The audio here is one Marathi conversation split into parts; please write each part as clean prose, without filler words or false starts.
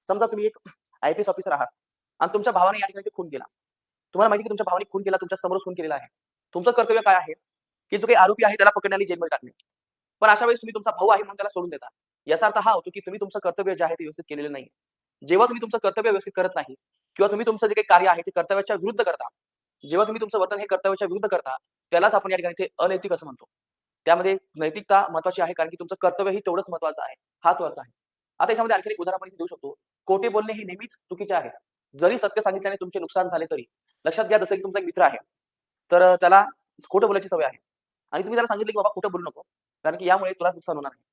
समजा तुम्ही एक आय-पी-एस ऑफिसर आहात आणि तुमच्या भावाने या ठिकाणी खून केला. तुम्हाला माहिती आहे की तुमच्या भावाने खून केला, तुमच्या समोरच खून केलेला आहे. तुमचं कर्तव्य काय आहे, की जो काही आरोपी आहे त्याला पकडणे आणि जेलमध्ये टाकणे. पण अशा वेळेस तुम्ही तुमचा भाऊ आहे म्हणून त्याला सोडून देता. याचा अर्थ हा होतो की तुम्ही तुमचं कर्तव्य जे आहे ते व्यवस्थित केलेलं नाही. जेव्हा तुम्ही तुमचं कर्तव्य व्यवस्थित करत नाही किंवा तुम्ही तुमचं जे काही कार्य आहे ते कर्तव्याच्या विरुद्ध करता, जेव्हा तुम्ही तुमचं वर्तन हे कर्तव्याच्या विरुद्ध करता, त्यालाच आपण या ठिकाणी ते अनैतिक असं म्हणतो. त्यामध्ये नैतिकता महत्त्वाची आहे कारण की तुमचं कर्तव्यही तेवढंच महत्त्वाचं आहे. हा तो अर्थ आहे. आता याच्यामध्ये आणखी एक उदाहरण आपण देऊ शकतो. खोटे बोलणे हे नेहमीच चुकीचे आहे. जरी सत्य सांगितल्याने तुमचे नुकसान झाले तरी. लक्षात घ्या जसं की तुमचा एक मित्र आहे. तर त्याला खोटं बोलायची सवय आहे आणि तुम्ही त्याला सांगितलं की बाबा खोटं बोलू नको. कारण की यामुळे तुला नुकसान होणार आहे.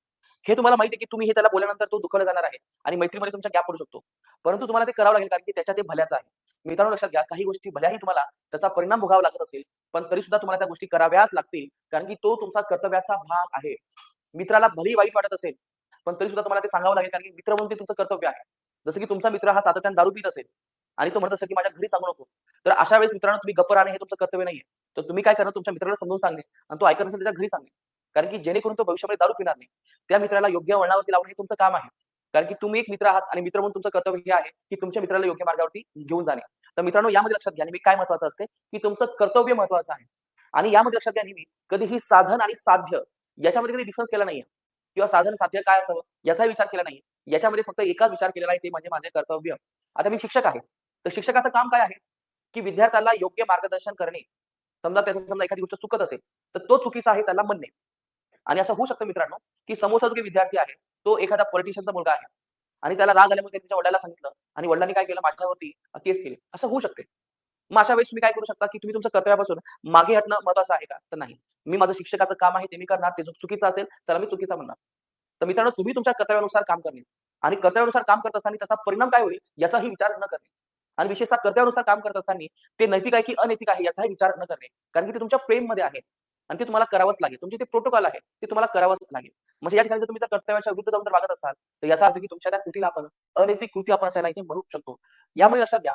हे तुम्हाला माहिती आहे की तुम्ही हे त्याला बोलल्यानंतर तो दुखावला जाणार आहे आणि मैत्रीमध्ये तुमचा गॅप पडू शकतो. परंतु तुम्हाला ते करावं लागेल कारण की त्याच्या ते भल्याचं आहे. मित्रांनो लक्षात घ्या काही गोष्टी भल्याही तुम्हाला त्याचा परिणाम भोगावा लागत असेल, पण तरी सुद्धा तुम्हाला त्या गोष्टी कराव्याच लागतील कारण की तो तुमचा कर्तव्याचा भाग आहे. मित्राला भलेही वाईट वाटत असेल, पण तरी सुद्धा तुम्हाला ते सांगावं लागेल कारण की मित्र म्हणून ते तुमचं कर्तव्य आहे. जसं की तुमचा मित्र हा सातत्याने दारू पीत असेल आणि तो म्हणत असेल की माझ्या घरी सांगू नको. तर अशा वेळेस मित्रांनो तुम्ही गप्प राहणे हे तुमचं कर्तव्य नाहीये. तर तुम्ही काय करणार तुमच्या मित्राला समजावून सांगणे आणि तो ऐकत नसेल त्याच्या घरी सांगणे. कारण की जेणेकरून तो भविष्यामध्ये दारू पिणार नाही. त्या मित्राला योग्य वळणावरती लावणे हे तुमचं काम आहे. कारण की तुम्ही एक मित्र आहात आणि मित्र म्हणून तुमचं कर्तव्य हे आहे, की तुमच्या मित्राला योग्य मार्गावरती घेऊन जाणे. तर मित्रांनो यामध्ये लक्षात घ्या नेहमी काय महत्त्वाचं असते, की तुमचं कर्तव्य महत्त्वाचं आहे. आणि यामध्ये लक्षात घ्या नेहमी कधीही साधन आणि साध्य याच्यामध्ये कधी डिफरन्स केला नाहीये. किंवा साधन साध्य काय असावं याचाही विचार केला नाहीये. याच्यामध्ये फक्त एकाच विचार केलेला आहे ते म्हणजे माझे कर्तव्य. आता मी शिक्षक आहे. तर शिक्षकाचं काम काय आहे, की विद्यार्थ्याला योग्य मार्गदर्शन करणे. समजा एखादी गोष्ट चुकत असेल, तर तो चुकीचा आहे त्याला म्हणणे. आणि असं होऊ शकतं मित्रांनो, की समोरचा जो काही विद्यार्थी आहे, तो एखादा पॉलिटिशियनचा मुलगा आहे आणि त्याला राग आल्यामुळे त्याने त्याच्या वडिलांना सांगितलं आणि वडिलांनी काय केलं माझ्यावरती केस केली. असं होऊ शकते. मग अशा वेळेस तुम्ही काय करू शकता, की तुम्ही तुमच्या कर्तव्यापासून मागे हटणं महत्त्वाचं आहे का? तर नाही. मी माझं शिक्षकाचं काम आहे ते मी करणार. ते चुकीचं असेल त्याला मी चुकीचा म्हणणार. तर मित्रांनो तुम्ही तुमच्या कर्तव्यानुसार काम करणे आणि कर्तव्यानुसार काम करत असताना त्याचा परिणाम काय होईल याचाही विचार न करणे आणि विशेषतः कर्तव्यानुसार काम करत असताना ते नैतिक आहे की अनैतिक आहे याचाही विचार न करणे. कारण की ते तुमच्या फ्रेममध्ये आहे आणि ते तुम्हाला करावंच लागेल. तुमचे ते प्रोटोकॉल आहे, ते तुम्हाला करावंच लागेल. म्हणजे या ठिकाणी जर तुम्ही जर कर्तव्याच्या विरुद्ध जाऊन जर वागत असाल, तर याचा अर्थ की तुमच्या त्या कृतीला आपण अनैतिक कृती आपण असं नाही म्हणू शकतो. यामुळे लक्षात घ्या